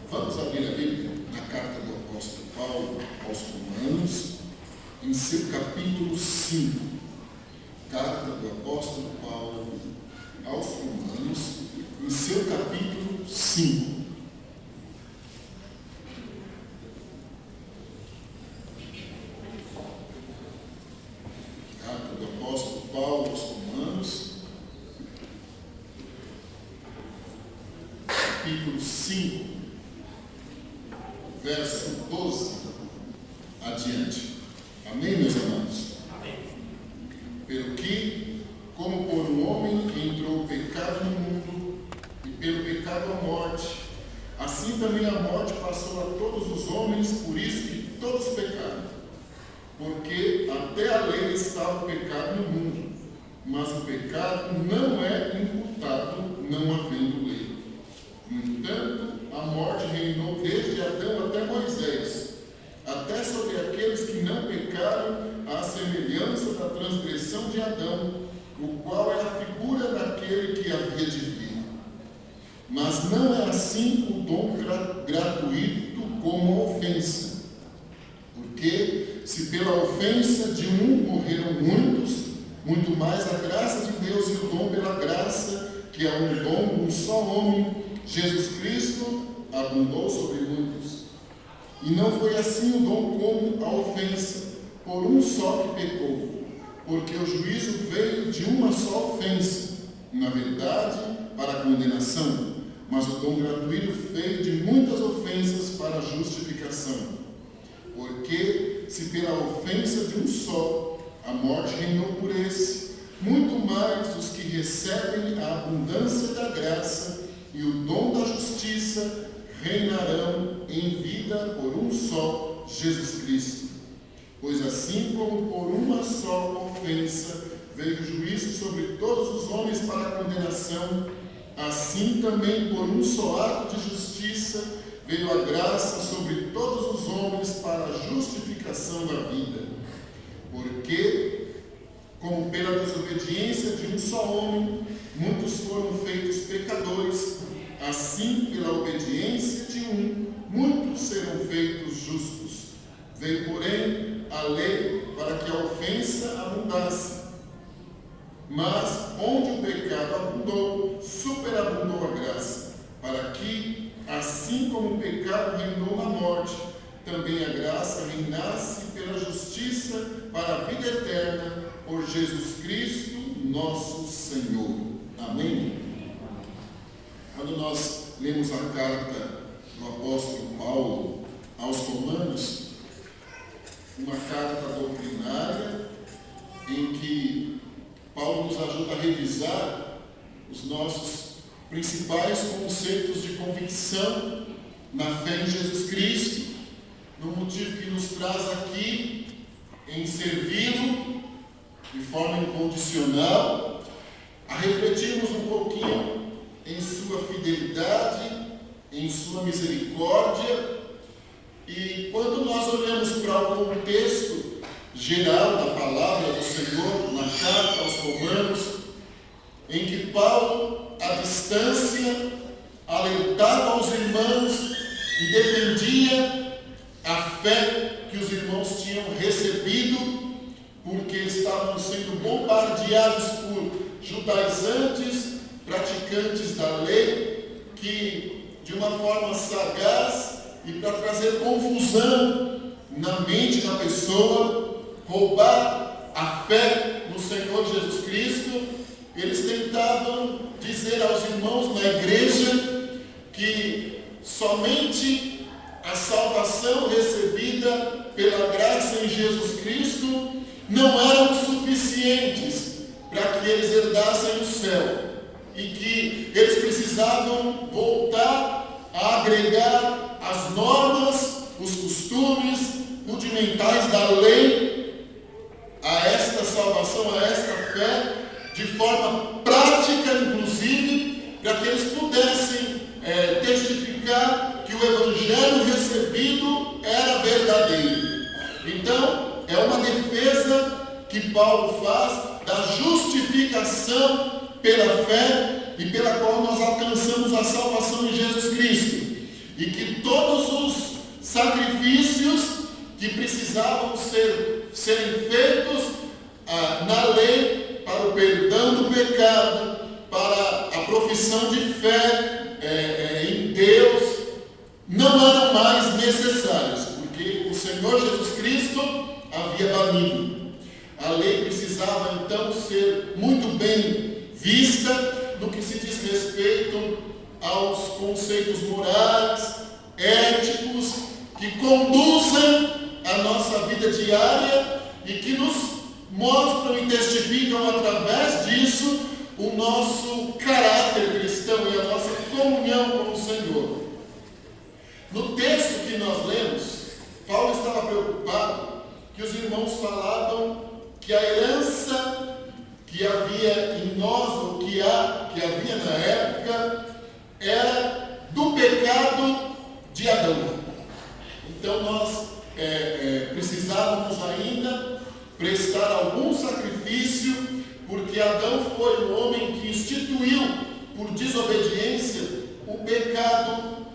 Vamos abrir a Bíblia na carta do apóstolo Paulo aos Romanos, em seu capítulo 5. Carta do apóstolo Paulo aos Romanos, em seu capítulo 5. Carta do apóstolo Paulo aos Romanos, capítulo 5. Verso 12 adiante. Amém, meus amados? Amém. Pelo que, como por um homem entrou o pecado no mundo, e pelo pecado a morte, assim também a morte passou a todos os homens, por isso que todos pecaram. Porque até a lei estava o pecado no mundo, mas o pecado não é imputado, não havendo lei. No entanto, a morte reinou desde Adão até Moisés, até sobre aqueles que não pecaram, à semelhança da transgressão de Adão, o qual é a figura daquele que havia de vir. Mas não é assim o dom gratuito como a ofensa. Porque, se pela ofensa de um morreram muitos, muito mais a graça de Deus e o dom pela graça, que é um dom de um só homem, Jesus Cristo, abundou sobre muitos. E não foi assim o dom como a ofensa, por um só que pecou, porque o juízo veio de uma só ofensa, na verdade, para a condenação, mas o dom gratuito veio de muitas ofensas para a justificação. Porque, se pela ofensa de um só, a morte reinou por esse, muito mais os que recebem a abundância da graça e o dom da justiça reinarão em vida por um só, Jesus Cristo. Pois assim como por uma só ofensa veio o juízo sobre todos os homens para a condenação, assim também por um só ato de justiça veio a graça sobre todos os homens para a justificação da vida. Porque, como pela desobediência de um só homem, muitos foram feitos pecadores, assim pela obediência de um, muitos serão feitos justos. Veio, porém, a lei para que a ofensa abundasse. Mas, onde o pecado abundou, superabundou a graça, para que, assim como o pecado reinou na morte, também a graça reinasse pela justiça para a vida eterna, por Jesus Cristo, nosso Senhor. Amém? Quando nós lemos a carta do apóstolo Paulo aos Romanos, uma carta doutrinária em que Paulo nos ajuda a revisar os nossos principais conceitos de convicção na fé em Jesus Cristo, no motivo que nos traz aqui em servi-lo de forma incondicional, a refletirmos um pouquinho em sua fidelidade, em sua misericórdia. E quando nós olhamos para o contexto geral da palavra do Senhor na carta aos Romanos, em que Paulo, à distância, alertava os irmãos e defendia a fé que os irmãos tinham recebido, porque estavam sendo bombardeados por judaizantes, praticantes da lei, que de uma forma sagaz e para trazer confusão na mente da pessoa, roubar a fé no Senhor Jesus Cristo, eles tentavam dizer aos irmãos na igreja que somente a salvação recebida pela graça em Jesus Cristo não eram suficientes para que eles herdassem o céu, e que eles precisavam voltar a agregar as normas, os costumes rudimentais da lei a esta salvação, a esta fé, de forma prática, inclusive, para que eles pudessem testificar que o evangelho recebido era verdadeiro. Então, é uma defesa que Paulo faz da justificação pela fé e pela qual nós alcançamos a salvação em Jesus Cristo. e que todos os sacrifícios que precisavam serem feitos na lei para o perdão do pecado, para a profissão de fé em Deus, não eram mais necessários, porque o Senhor Jesus Cristo havia banido. A lei precisava então ser muito bem vista no que se diz respeito aos conceitos morais, éticos, que conduzem a nossa vida diária e que nos mostram e testificam através disso o nosso caráter cristão e a nossa comunhão com o Senhor. No texto que nós lemos, Paulo estava preocupado que os irmãos falavam que a herança que havia em nós, ou que havia na época, era do pecado de Adão. Então nós precisávamos ainda prestar algum sacrifício, porque Adão foi o homem que instituiu, por desobediência, o pecado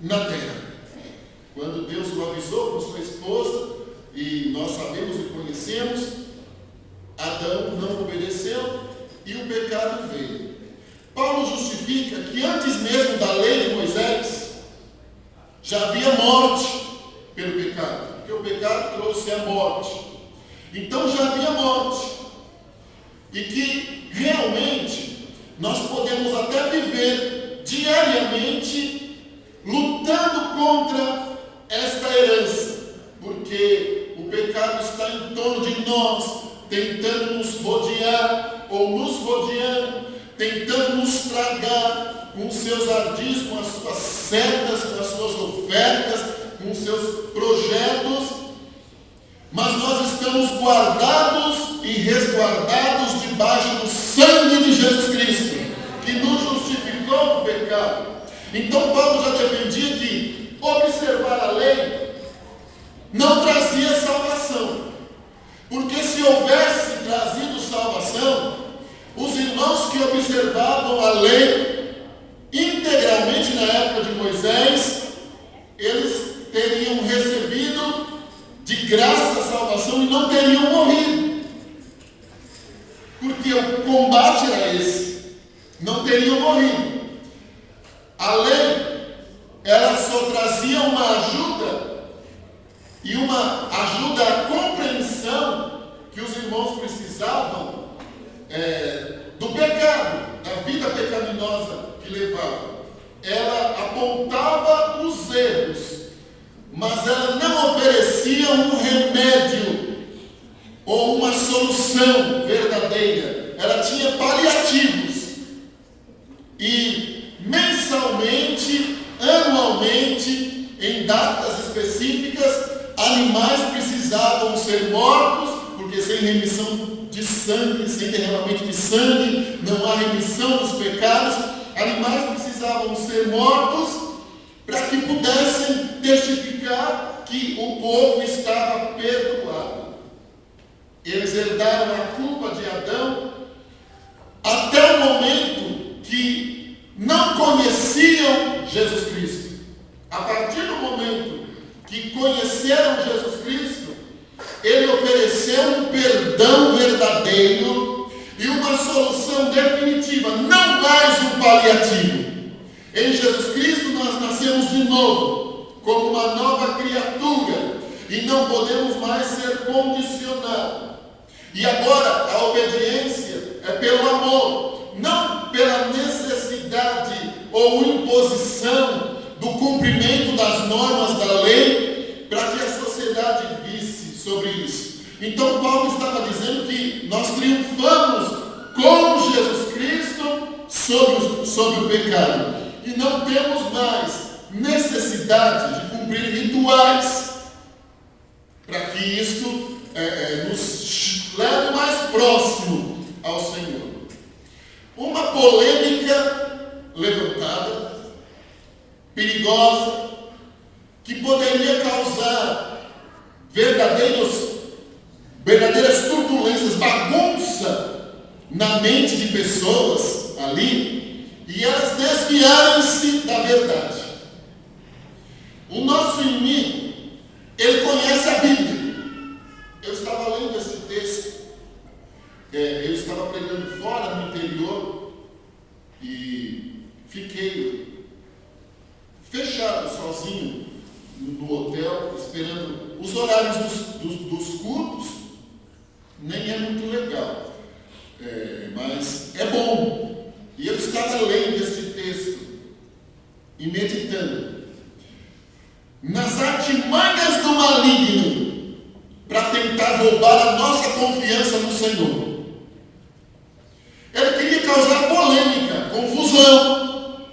na terra. Quando Deus o avisou com sua esposa, e nós sabemos e conhecemos, Adão não obedeceu e o pecado veio. Paulo justifica que antes mesmo da lei de Moisés já havia morte pelo pecado, porque o pecado trouxe a morte. Então já havia morte, e que realmente nós podemos até viver diariamente lutando contra esta herança, porque o pecado está em torno de nós, tentando nos rodear ou nos rodeando, tentando nos tragar com os seus ardis, com as suas setas, com as suas ofertas, com os seus projetos. Mas nós estamos guardados e resguardados debaixo do sangue de Jesus Cristo, que nos justificou do pecado. Então Paulo já defendia que observar a lei não trazia salvação, porque se houvesse trazido salvação, os irmãos que observavam a lei integralmente na época de Moisés, eles teriam recebido de graça a salvação e não teriam morrido, porque o combate era esse, não teriam morrido. A lei, ela só trazia uma ajuda, e uma ajuda à compreensão que os irmãos precisavam do pecado, da vida pecaminosa que levavam. Ela apontava os erros, mas ela não oferecia um remédio ou uma solução verdadeira. Ela tinha paliativos. E mensalmente, anualmente, em datas específicas, animais precisavam ser mortos, porque sem remissão de sangue, sem derramamento de sangue, não há remissão dos pecados. Animais precisavam ser mortos para que pudessem testificar que o povo estava perdoado. Eles herdaram a culpa de Adão até o momento que não conheciam Jesus Cristo. A partir do momento que conheceram Jesus Cristo, Ele ofereceu um perdão verdadeiro e uma solução definitiva, não mais um paliativo. Em Jesus Cristo nós nascemos de novo, como uma nova criatura, e não podemos mais ser condicionados. E agora a obediência é pelo amor, não pela necessidade ou imposição do cumprimento das normas da lei, para que a sociedade visse sobre isso. Então Paulo estava dizendo que nós triunfamos com Jesus Cristo sobre o pecado, e não temos mais necessidade de cumprir rituais, para que isto nos leve mais próximo ao Senhor. Uma polêmica levantada, perigosa, que poderia causar verdadeiras turbulências, bagunça na mente de pessoas ali, e elas desviaram-se da verdade. fechado, sozinho, no hotel, esperando os horários dos cultos, nem é muito legal, mas é bom. E eu estava lendo este texto e meditando nas artimanhas do maligno para tentar roubar a nossa confiança no Senhor. Ele queria causar polêmica, confusão,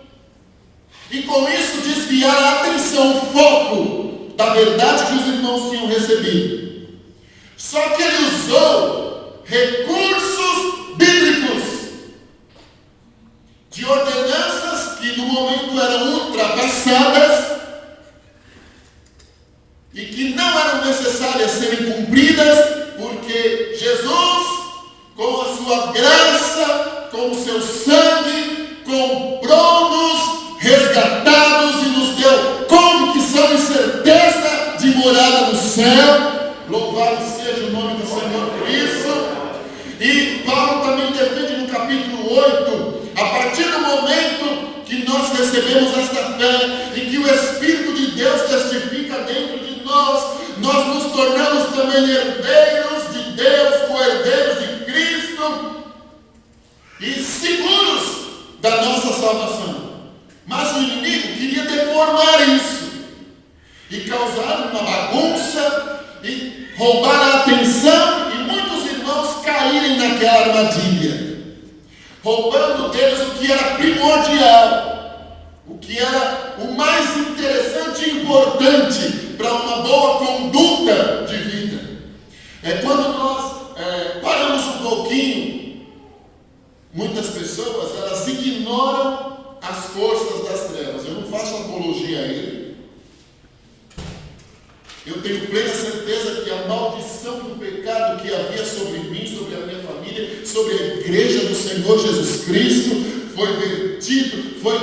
e com isso desviar a atenção, o foco da verdade que os irmãos tinham recebido. Só que ele usou recursos bíblicos de ordenanças que no momento eram ultrapassadas e que não eram necessárias serem cumpridas, porque Jesus, com a sua graça, com o seu sangue, comprou-nos, resgatados e nos deu convicção e certeza de morada no céu. Louvado seja o nome do Senhor por isso. E Paulo também defende no capítulo 8, a partir do momento que nós recebemos esta fé e que o Espírito de Deus testifica dentro de nós nos tornamos também herdeiros de Deus, co-herdeiros de Cristo e seguros da nossa salvação. Mas o inimigo queria deformar isso e causar uma bagunça e roubar a atenção, e muitos irmãos caírem naquela armadilha, roubando deles o que era primordial, o que era o mais interessante e importante para uma boa conduta de vida. Quando nós paramos um pouquinho, muitas pessoas elas ignoram as forças das trevas. Eu não faço apologia a ele. Eu tenho plena certeza que a maldição do pecado que havia sobre mim, sobre a minha família, sobre a igreja do Senhor Jesus Cristo, foi vertido, foi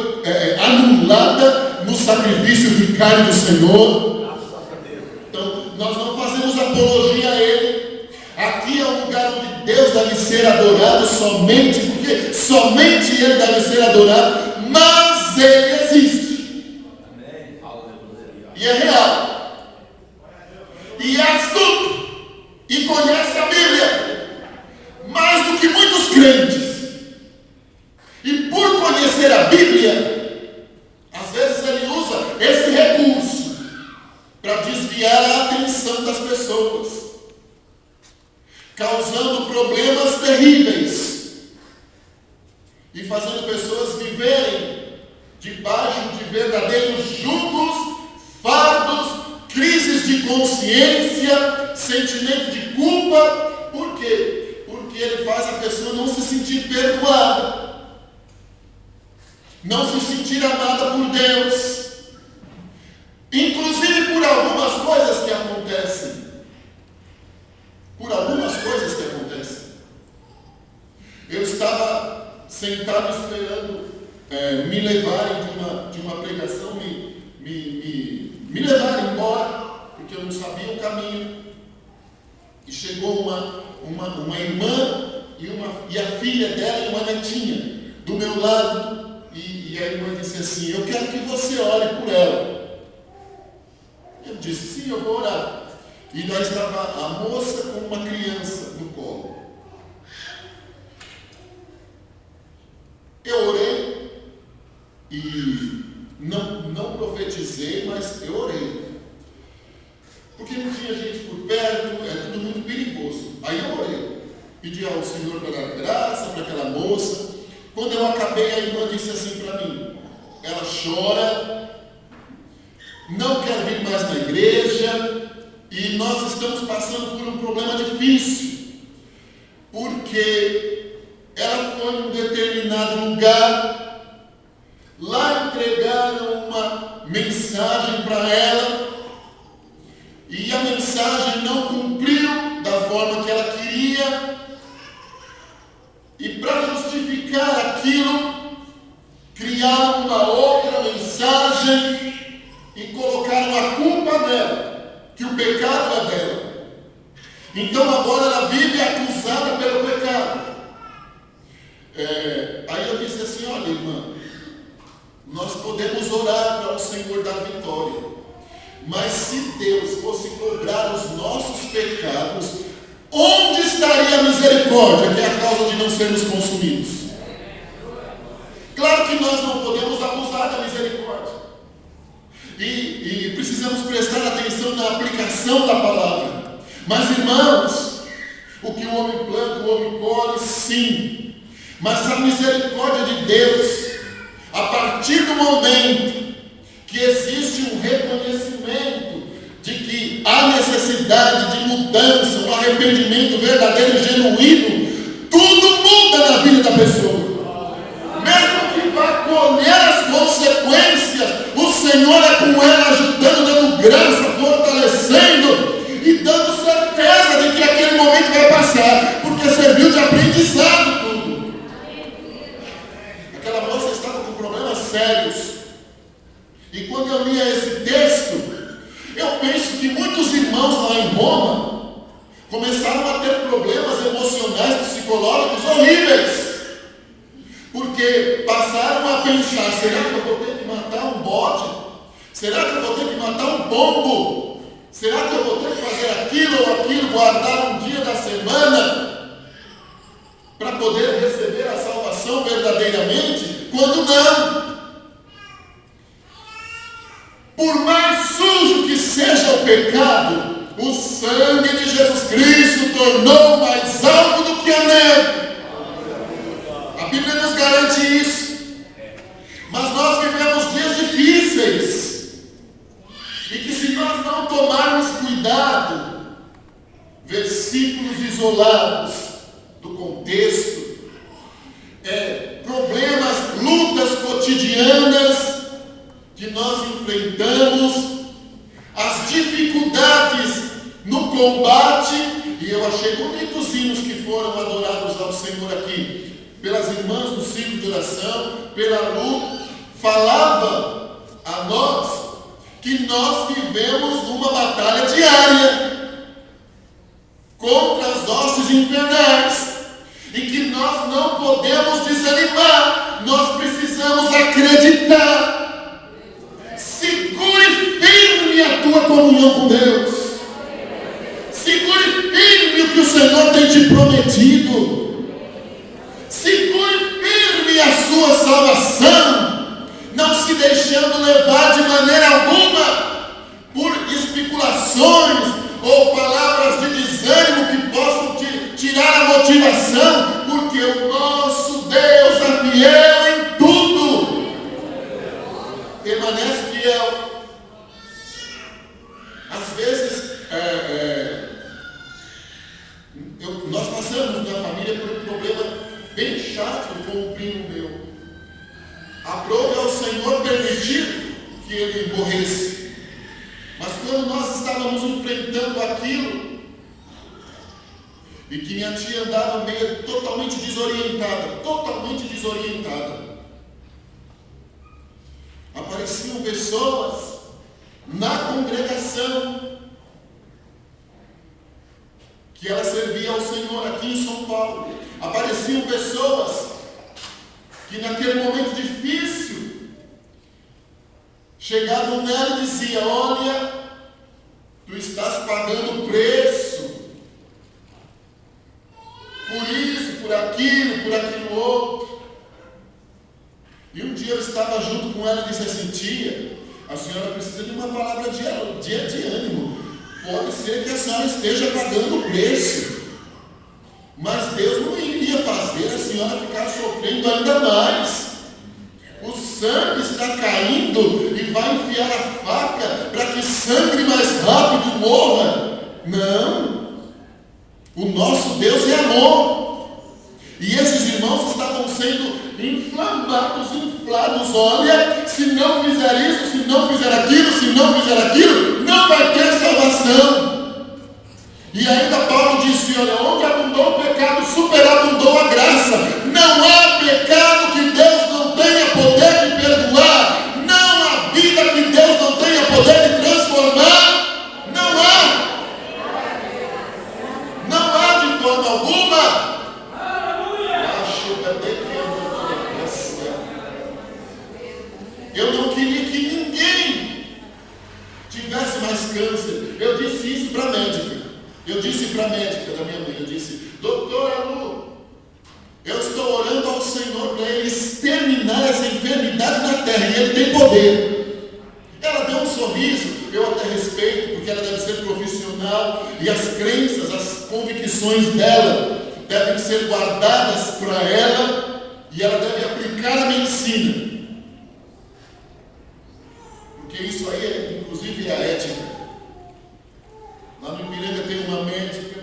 anulada no sacrifício vicário do Senhor. Então, nós não fazemos apologia a ele. Aqui é um lugar onde Deus deve ser adorado somente, porque somente Ele deve ser adorado, mas Ele existe. E é real. E é astuto. E conhece a Bíblia mais do que muitos crentes. E por conhecer a Bíblia, às vezes ele usa esse recurso para desviar a atenção das pessoas, causando problemas terríveis e fazendo pessoas viverem debaixo de verdadeiros jugos, fardos, crises de consciência, sentimento de culpa. Por quê? Porque ele faz a pessoa não se sentir perdoada, não se sentir amada por Deus, inclusive por algumas coisas que acontecem. Eu estava sentado esperando me levarem de uma pregação, me levarem embora, porque eu não sabia o caminho. E chegou uma irmã e a filha dela e uma netinha do meu lado. E a irmã disse assim: eu quero que você ore por ela. Eu disse: sim, eu vou orar. E lá estava a moça com uma criança no colo. Eu orei e não profetizei, mas eu orei. Porque não tinha gente por perto, é tudo muito perigoso. Aí eu orei, pedi ao Senhor para dar graça para aquela moça. Quando eu acabei, a irmã disse assim para mim: ela chora, não quer vir mais na igreja, e nós estamos passando por um problema difícil, porque ela foi em um determinado lugar, lá entregaram uma mensagem para ela, e a mensagem não cumpriu da forma que ela queria, e para justificar aquilo, criaram uma outra mensagem e colocaram a culpa nela, que o pecado é dela. Então agora ela vive acusada pelo pecado. Aí eu disse assim: olha, irmã, Nós podemos orar para o Senhor dar vitória, mas se Deus fosse cobrar os nossos pecados, onde estaria a misericórdia, que é a causa de não sermos consumidos? Claro que nós não podemos abusar da misericórdia, e precisamos prestar atenção na aplicação da palavra. Mas, irmãos, o que o homem planta, o homem colhe, sim. Mas a misericórdia de Deus, a partir do momento que existe um reconhecimento de que há necessidade de mudança, um arrependimento verdadeiro e genuíno, tudo muda na vida da pessoa. Mesmo que vá colher as consequências, o Senhor é com ela, ajudando, dando graça, fortalecendo e dando certeza de que aquele momento vai passar, porque serviu de aprendizado tudo. Aquela moça estava com problemas sérios, e quando eu lia esse texto, eu penso que muitos irmãos lá em Roma começaram a ter problemas emocionais, psicológicos horríveis, porque passaram a pensar: será que eu vou ter que matar um bode? Será que eu vou ter que matar um pombo? Será que eu vou ter que fazer aquilo ou aquilo, guardar um dia da semana para poder receber a salvação verdadeiramente? Quando não? Por mais sujo que seja o pecado, o sangue de Jesus Cristo tornou mais alto do que a neve. A Bíblia nos garante isso. Mas nós vivemos dias difíceis, e que se nós não tomarmos cuidado, versículos isolados do contexto, problemas, lutas cotidianas que nós enfrentamos, as dificuldades no combate. E eu achei bonitos os hinos que foram adorados ao Senhor aqui, pelas irmãs do ciclo de oração, pela Lu, falava a nós que nós vivemos numa batalha diária contra as hostes infernais, e que nós não podemos desanimar, nós precisamos acreditar. Segure firme a tua comunhão com Deus, segure firme o que o Senhor tem te prometido, segure firme a sua salvação, não se deixando levar de maneira alguma por especulações ou palavras de desânimo que possam tirar a motivação, porque o nosso Deus é fiel em tudo, permanece fiel. Às vezes nós passamos na família por um problema bem chato com o primo meu. Aprove ao Senhor permitir que ele morresse. Mas quando nós estávamos enfrentando aquilo, e que minha tia andava meio totalmente desorientada, apareciam pessoas na congregação que ela servia ao Senhor aqui em São Paulo. Apareciam pessoas que naquele momento difícil chegavam nela e diziam: olha, tu estás pagando preço por isso, por aquilo outro. E um dia eu estava junto com ela e disse assim: tia, a senhora precisa de uma palavra de ânimo. Pode ser que a senhora esteja pagando o preço, mas Deus não iria fazer a senhora ficar sofrendo ainda mais. O sangue está caindo e vai enfiar a faca para que sangre mais rápido morra. Não. O nosso Deus é amor. E esses irmãos estavam sendo inflamados, inflados. Olha, se não fizer isso, se não fizer aquilo, não vai ter salvação. E ainda Paulo disse: olha, onde abundou o pecado, superabundou a graça. Não há pecado que Deus não tenha poder de perdoar. Não há vida que Deus não tenha poder de transformar. Não há de forma alguma. Eu disse para a médica da minha mãe, eu disse: doutora Lu, eu estou orando ao Senhor para Ele exterminar essa enfermidade na terra, e Ele tem poder. Ela deu um sorriso, eu até respeito, porque ela deve ser profissional, e as crenças, as convicções dela devem ser guardadas para ela, e ela deve aplicar a medicina. Porque isso aí, inclusive, é a ética. Lá no Ipiranga tem uma médica,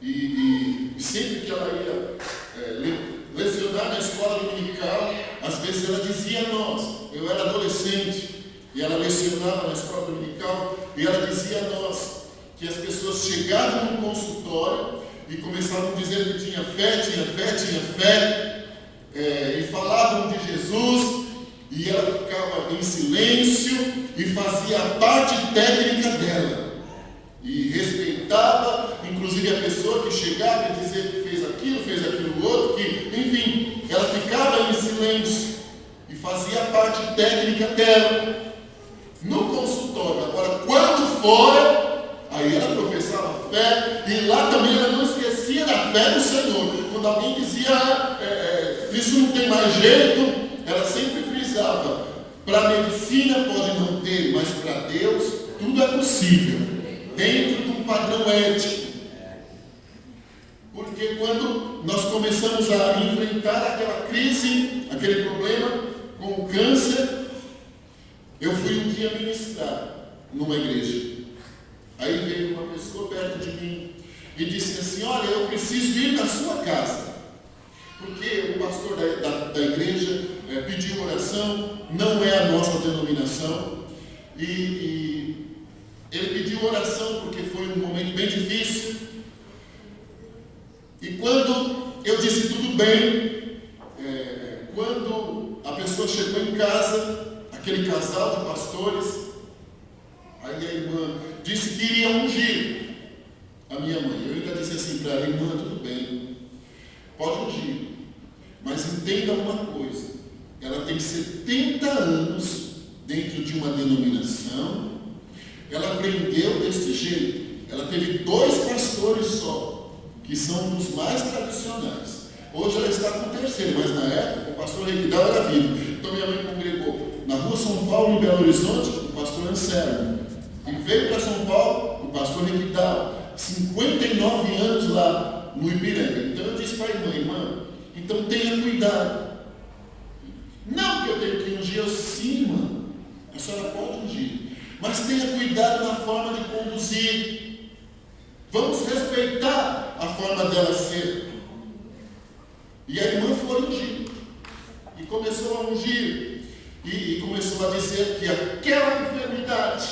e sempre que ela ia lecionar na escola dominical, às vezes ela dizia a nós, eu era adolescente, e ela lecionava na escola dominical, e ela dizia a nós que as pessoas chegavam no consultório e começavam a dizer que tinha fé, e falavam de Jesus, e ela ficava em silêncio e fazia a parte técnica dela. E respeitava, inclusive, a pessoa que chegava e dizia que fez aquilo outro, que, enfim, ela ficava em silêncio e fazia a parte técnica dela no consultório. Agora, quando fora, aí ela professava fé, e lá também ela não esquecia da fé do Senhor. Quando alguém dizia, isso não tem mais jeito, ela sempre frisava: para a medicina pode não ter, mas para Deus tudo é possível, dentro de um padrão ético. Porque quando nós começamos a enfrentar aquela crise, aquele problema com o câncer, eu fui um dia ministrar numa igreja. Aí veio uma pessoa perto de mim e disse assim: olha, eu preciso ir na sua casa, porque o pastor da igreja pediu oração, não é a nossa denominação, e ele pediu oração porque foi um momento bem difícil. E quando eu disse tudo bem, quando a pessoa chegou em casa, aquele casal de pastores, aí a irmã disse que iria ungir a minha mãe. Eu ainda disse assim para ela: irmã, tudo bem, pode ungir, mas entenda uma coisa, ela tem 70 anos dentro de uma denominação, ela aprendeu desse jeito, ela teve 2 pastores só, que são dos mais tradicionais. Hoje ela está com o 3º, mas na época o pastor Requidal era vivo. Então minha mãe congregou na rua São Paulo, em Belo Horizonte, o pastor Anselmo, e veio para São Paulo o pastor Requidal, 59 anos lá no Ipiranga. Então eu disse para a irmã: então tenha cuidado. Não que eu tenho que ungir, eu sim, irmã, a senhora pode ungir, mas tenha cuidado na forma de conduzir. Vamos respeitar a forma dela ser. E a irmã foi ungir, e começou a ungir, e começou a dizer que aquela enfermidade,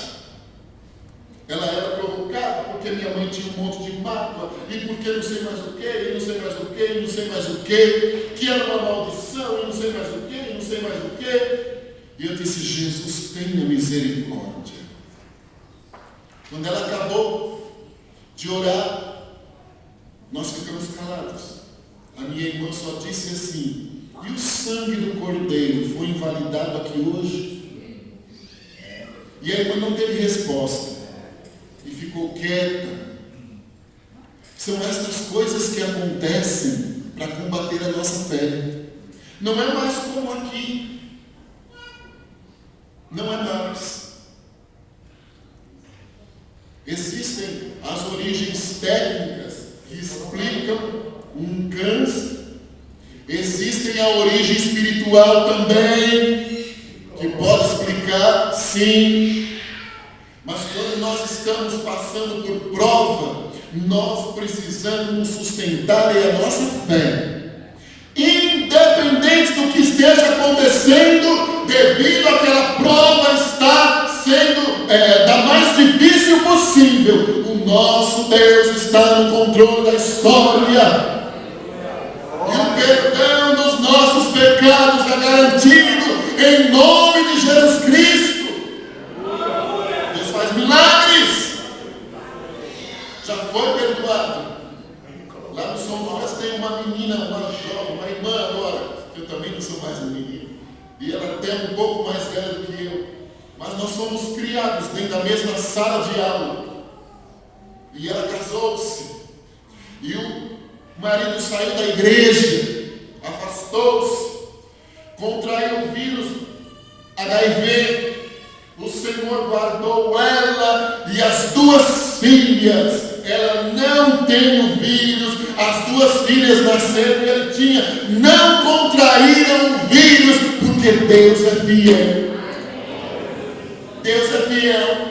ela era provocada porque minha mãe tinha um monte de mágoa, e porque não sei mais o que, e não sei mais o que, e não sei mais o que era uma maldição, e não sei mais o que, e não sei mais o que. E eu disse: Jesus, tenha misericórdia. Quando ela acabou de orar, nós ficamos calados. A minha irmã só disse assim: e o sangue do Cordeiro foi invalidado aqui hoje? E a irmã não teve resposta e ficou quieta. São estas coisas que acontecem para combater a nossa fé. Não é mais como aqui. Não é mais. Existem as origens técnicas que explicam um câncer. Existem a origem espiritual também, que pode explicar, sim. Mas quando nós estamos passando por prova, nós precisamos nos sustentar em a nossa fé. Independente do que esteja acontecendo, devido àquela prova estar sendo da mais difícil possível, o nosso Deus está no controle da história. E o perdão dos nossos pecados é garantido em nome de Jesus Cristo. Deus faz milagres. Já foi perdoado. Lá no São Tomás tem uma menina, uma jovem, uma irmã agora, que eu também não sou mais um menino, e ela até é um pouco mais velha do que eu, mas nós fomos criados dentro da mesma sala de aula. E ela casou-se. E o marido saiu da igreja, afastou-se, contraiu o vírus HIV. O Senhor guardou ela e as duas filhas. Ela não tem o vírus. As duas filhas nasceram e ele tinha. Não contraíram o vírus, porque Deus é fiel. Deus é fiel.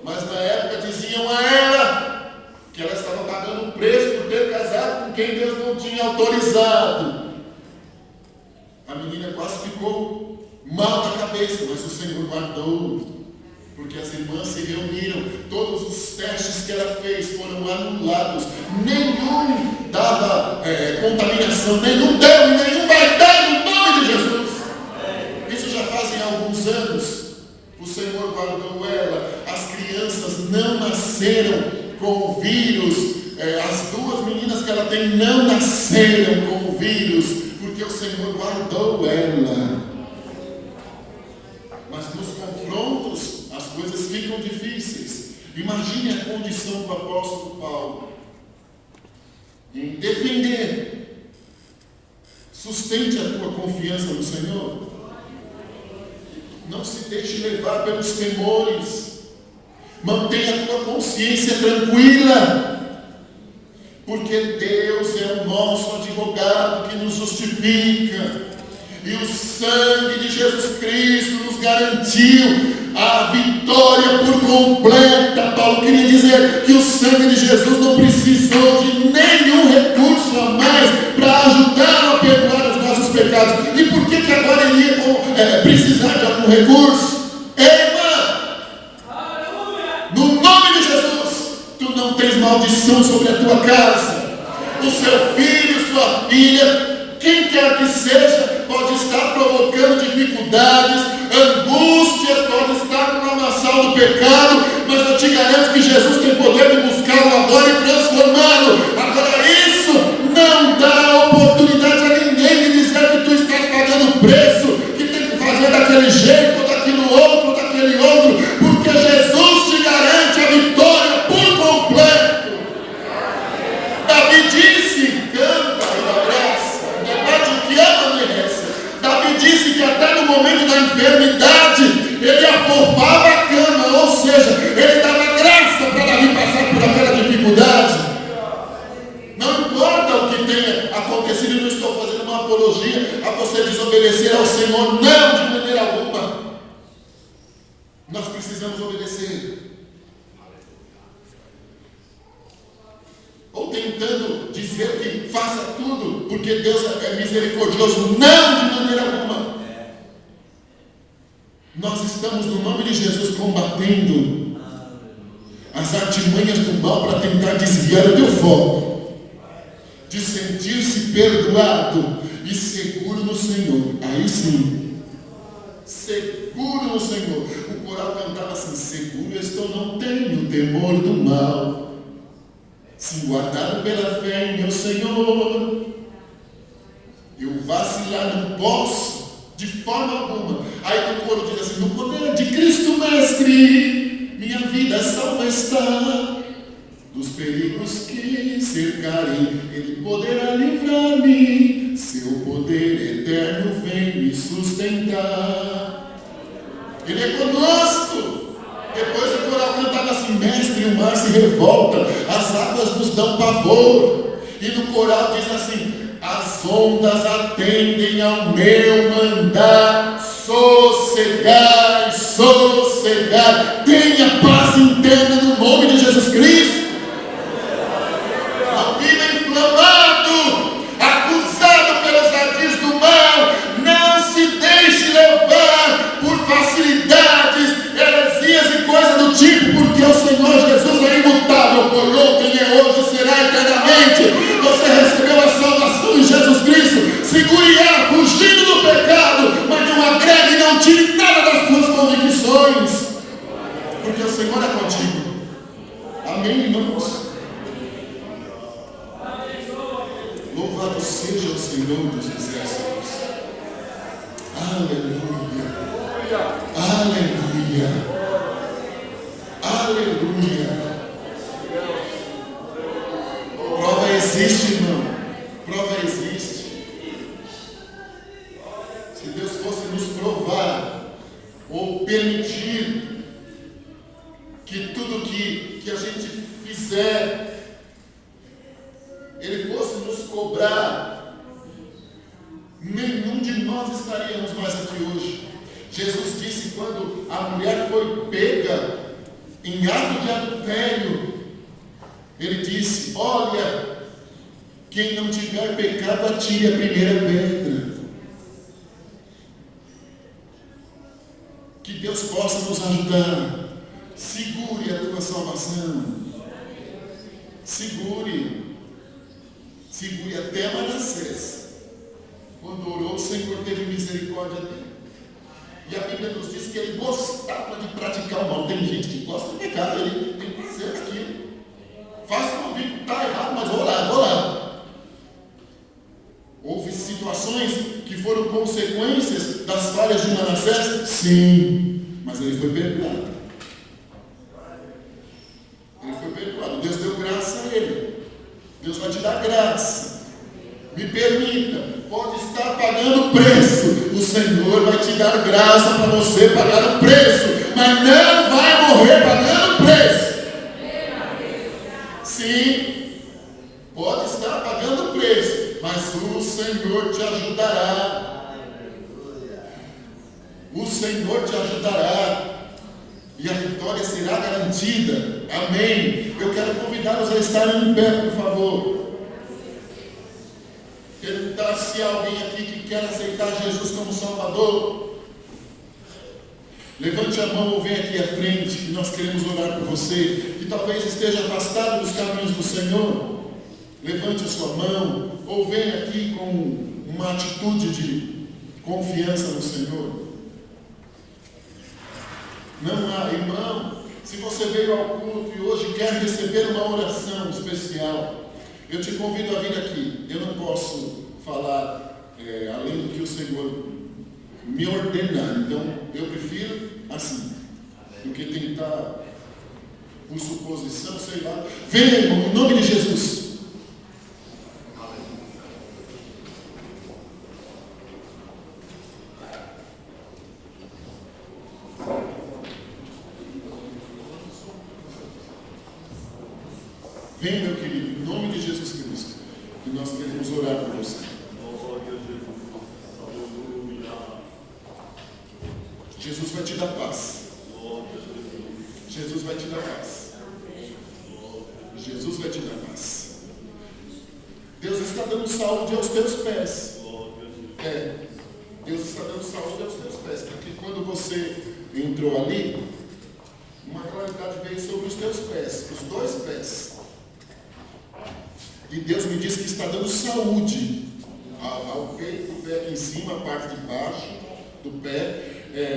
Mas na época diziam a ela que ela estava pagando um preço por ter casado com quem Deus não tinha autorizado. A menina quase ficou mal na cabeça, mas o Senhor guardou. Porque as irmãs se reuniram, todos os testes que ela fez foram anulados, nenhum dava contaminação, nenhum deu e nenhum vai dar no nome de Jesus. Isso já fazem alguns anos. O Senhor guardou ela, as crianças não nasceram com o vírus, as duas meninas que ela tem não nasceram com o vírus, porque o Senhor guardou ela. Mas nos confrontos, as coisas ficam difíceis. Imagine a condição do apóstolo Paulo em defender. Sustente a tua confiança no Senhor. Não se deixe levar pelos temores. Mantenha a tua consciência tranquila. Porque Deus é o nosso advogado que nos justifica. E o sangue de Jesus Cristo nos garantiu a vitória por completa. Paulo queria dizer que o sangue de Jesus não precisou de nenhum recurso a mais para ajudá-lo a perdoar os nossos pecados. E por que agora ele ia precisar de algum recurso? Irmã, no nome de Jesus, tu não tens maldição sobre a tua casa. O seu filho, sua filha, quem quer que seja, pode estar provocando dificuldades, angústias, pode estar no lamaçal do pecado, mas eu te garanto que Jesus tem poder de buscá-lo agora e transformá-lo. Agora isso não dá oportunidade a ninguém de dizer que tu estás pagando preço, que tem que fazer daquele jeito, daquilo outro, daquele outro, porque Jesus te garante a vitória por completo. Davi disse, canta e abraça, debate que ama merece. Davi disse que até no momento da enfermidade, ele afofava a cama, ou seja, ele dava graça para Davi passar por aquela dificuldade. Não importa o que tenha acontecido, eu não estou fazendo uma apologia a você desobedecer ao Senhor, não, de maneira alguma. Nós precisamos obedecer. Ou tentando dizer que faça tudo porque Deus é misericordioso. Não, de maneira alguma. Nós estamos no nome de Jesus combatendo as artimanhas do mal para tentar desviar o teu foco de sentir-se perdoado e seguro no Senhor. Aí sim, seguro no Senhor. O coral cantava assim: seguro estou, não tenho temor do mal, se guardado pela fé em meu Senhor. Eu vacilar não posso de forma alguma. Aí no coro diz assim: no poder de Cristo Mestre, minha vida salva está. Dos perigos que cercarem, Ele poderá livrar-me. Seu poder eterno vem me sustentar. Ele é conosco. Depois o coral cantava assim: mestre, o mar se revolta, as águas nos dão pavor. E no coral diz assim: as ondas atendem ao meu mandar. Sossegai, sossegai. Tenha paz interna no nome de Jesus Cristo. Não viva inflamado, acusado pelos ardis do mal. Não se deixe levar por facilidades, heresias e coisas do tipo, porque o Senhor Jesus é imutável, por ontem, é hoje, será eternamente. Você recebeu a salvação em Jesus Cristo. Segure ela, fugindo do pecado, mas não agregue e não tire nada das tuas convicções, porque o Senhor é contigo. Amém, irmãos? Louvado seja o Senhor dos exércitos. Aleluia. Aleluia. Aleluia. permitir que tudo que a gente fizer, Ele fosse nos cobrar, nenhum de nós estaríamos mais aqui hoje. Jesus disse, quando a mulher foi pega em ato de adultério, Ele disse: olha, quem não tiver pecado, atire a primeira pedra. Que Deus possa nos ajudar. Segure a tua salvação. Segure até Manassés. Quando orou, o Senhor teve misericórdia dele. E a Bíblia nos diz que ele gostava de praticar o mal. Tem gente que gosta de pecar, ele tem prazer naquilo. Faz o convite, está errado, mas vou lá. Houve situações que foram consequências das falhas de Manassés? Sim, mas ele foi perdoado. Deus deu graça a ele. Deus vai te dar graça. Me permita, pode estar pagando preço. O Senhor vai te dar graça para você pagar o preço, mas não vai morrer pagando preço. Sim, pode estar pagando preço, mas o Senhor te ajudará. O Senhor te ajudará. E a vitória será garantida. Amém. Eu quero convidá-los a estarem em pé, por favor. Perguntar se há alguém aqui que quer aceitar Jesus como Salvador. Levante a mão ou venha aqui à frente, que nós queremos orar por você, que talvez esteja afastado dos caminhos do Senhor. Levante a sua mão, ou venha aqui com uma atitude de confiança no Senhor. Não há, irmão, se você veio ao culto e hoje quer receber uma oração especial, eu te convido a vir aqui. Eu não posso falar além do que o Senhor me ordenar, então eu prefiro assim, do que tentar por suposição, sei lá. Venha, irmão, em nome de Jesus. Vem, meu querido, em nome de Jesus Cristo, que nós queremos orar por você. Jesus vai te dar paz. Jesus vai te dar paz. Jesus vai te dar paz. Deus está dando saúde aos teus pés. Deus está dando saúde aos teus pés, porque quando você entrou ali, uma claridade veio sobre os teus pés, os dois pés. E Deus me disse que está dando saúde ao peito, do pé aqui em cima, a parte de baixo do pé.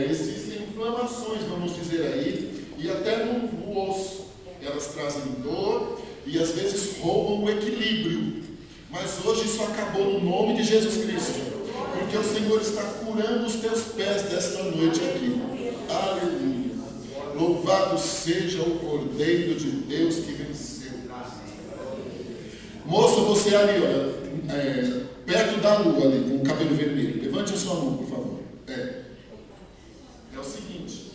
Existem inflamações, vamos dizer aí, e até no osso. Elas trazem dor e às vezes roubam o equilíbrio. Mas hoje isso acabou no nome de Jesus Cristo, porque o Senhor está curando os teus pés desta noite aqui. Aleluia. Louvado seja o Cordeiro de Deus que venceu. Moça, você ali, olha, perto da lua ali, com o cabelo vermelho. Levante a sua mão, por favor. É o seguinte.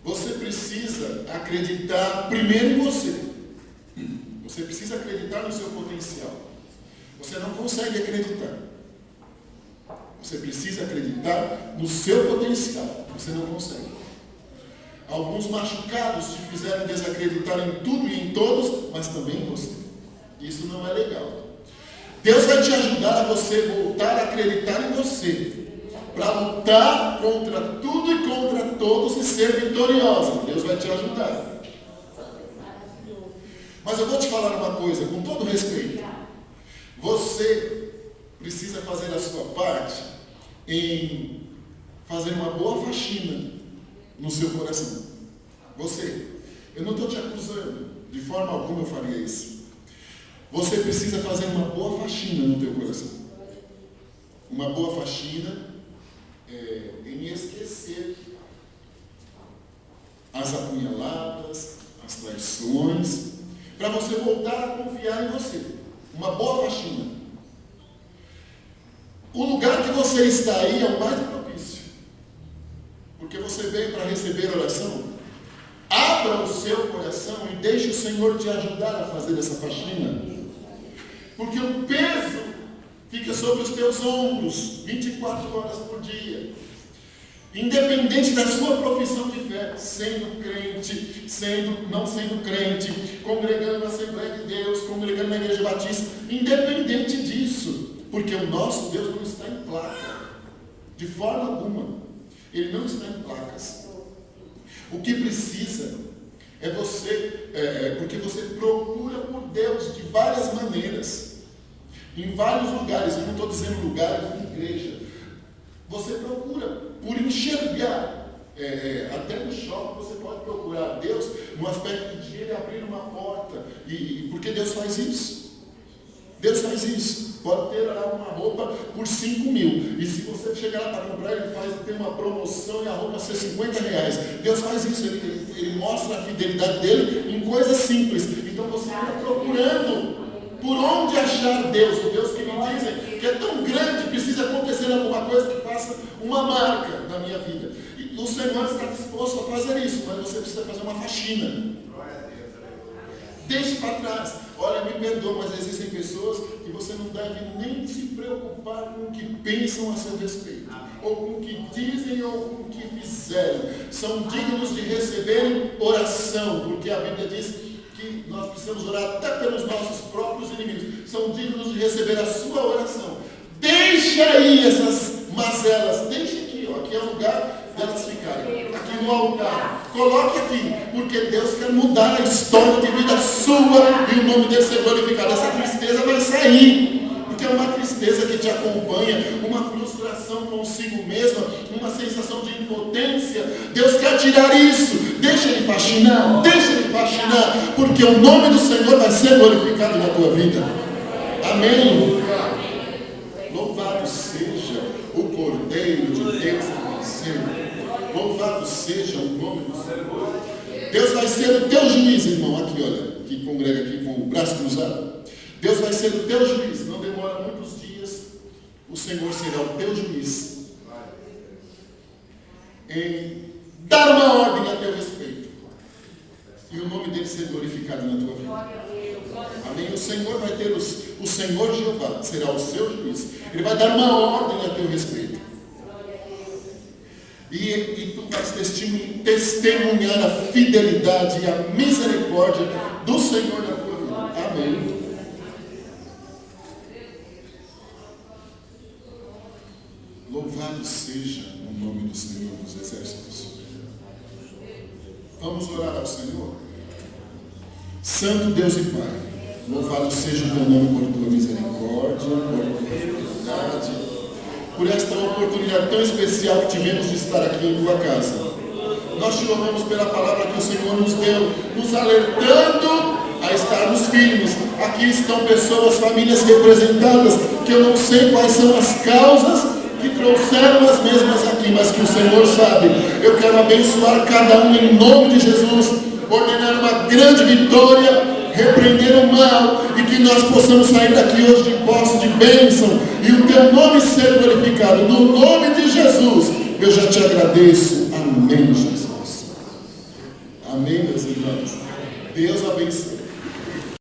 Você precisa acreditar primeiro em você. Você precisa acreditar no seu potencial. Você não consegue acreditar. Você precisa acreditar no seu potencial. Você não consegue. Alguns machucados te fizeram desacreditar em tudo e em todos, mas também em você. Isso não é legal. Deus vai te ajudar a você voltar a acreditar em você, para lutar contra tudo e contra todos e ser vitoriosa. Deus vai te ajudar. Mas eu vou te falar uma coisa, com todo respeito. Você precisa fazer a sua parte em fazer uma boa faxina no seu coração. Você, eu não estou te acusando, de forma alguma eu faria isso. Você precisa fazer uma boa faxina no teu coração. Uma boa faxina em esquecer as apunhaladas, as traições, para você voltar a confiar em você. Uma boa faxina. O lugar que você está aí é o mais propício. Porque você veio para receber oração. Abra o seu coração e deixe o Senhor te ajudar a fazer essa faxina. Porque o peso fica sobre os teus ombros 24 horas por dia. Independente da sua profissão de fé, sendo crente, não sendo crente, congregando na Assembleia de Deus, congregando na Igreja Batista, independente disso, porque o nosso Deus não está em placa, de forma alguma, Ele não está em placas. O que precisa é você, porque você procura por Deus de várias maneiras, em vários lugares. Eu não estou dizendo lugares de igreja. Você procura por enxergar, até no shopping você pode procurar Deus no aspecto de Ele abrir uma porta, porque Deus faz isso. Deus faz isso. Pode ter lá uma roupa por 5.000. E se você chegar lá para comprar, tem uma promoção e a roupa ser R$50. Deus faz isso. Ele mostra a fidelidade dele em coisas simples. Então você está procurando por onde achar Deus. O Deus que me dizem que é tão grande, precisa acontecer alguma coisa que faça uma marca na minha vida. E o Senhor está disposto a fazer isso, mas você precisa fazer uma faxina. Deixe para trás. Olha, me perdoa, mas existem pessoas que você não deve nem se preocupar com o que pensam a seu respeito, ou com o que dizem, ou com o que fizeram. São dignos de receberem oração, porque a Bíblia diz que nós precisamos orar até pelos nossos próprios inimigos. São dignos de receber a sua oração. Deixa aí essas mazelas, deixa aqui, ó, aqui é o lugar delas ficarem, aqui no altar, coloque aqui, porque Deus quer mudar a história de vida sua e o nome dele ser glorificado. Essa tristeza vai sair, porque é uma tristeza que te acompanha, uma frustração consigo mesma, uma sensação de impotência. Deus quer tirar isso. Deixa ele faxinar, porque o nome do Senhor vai ser glorificado na tua vida. Amém. Louvado seja o Cordeiro de Deus que venceu. Louvado seja o nome do Senhor. Deus vai ser o teu juiz, irmão. Aqui, olha, que congrega aqui com o braço cruzado. Deus vai ser o teu juiz. Não demora muitos dias. O Senhor será o teu juiz em dar uma ordem a teu respeito e o nome dele ser glorificado na tua vida. Amém? O Senhor vai ter o Senhor Jeová será o seu juiz. Ele vai dar uma ordem a teu respeito. E tu vais testemunhar a fidelidade e a misericórdia do Senhor na tua vida. Amém. Louvado seja o nome do Senhor dos Exércitos. Vamos orar ao Senhor. Santo Deus e Pai, louvado seja o teu nome por tua misericórdia, por tua fidelidade, por esta oportunidade tão especial que tivemos de estar aqui em tua casa. Nós te louvamos pela palavra que o Senhor nos deu, nos alertando a estarmos firmes. Aqui estão pessoas, famílias representadas, que eu não sei quais são as causas que trouxeram as mesmas aqui, mas que o Senhor sabe. Eu quero abençoar cada um em nome de Jesus, ordenar uma grande vitória, repreender o mal, e que nós possamos sair daqui hoje de posse de bênção, e o teu nome ser glorificado. No nome de Jesus, eu já te agradeço. Amém, Jesus. Amém, meus irmãos. Deus abençoe.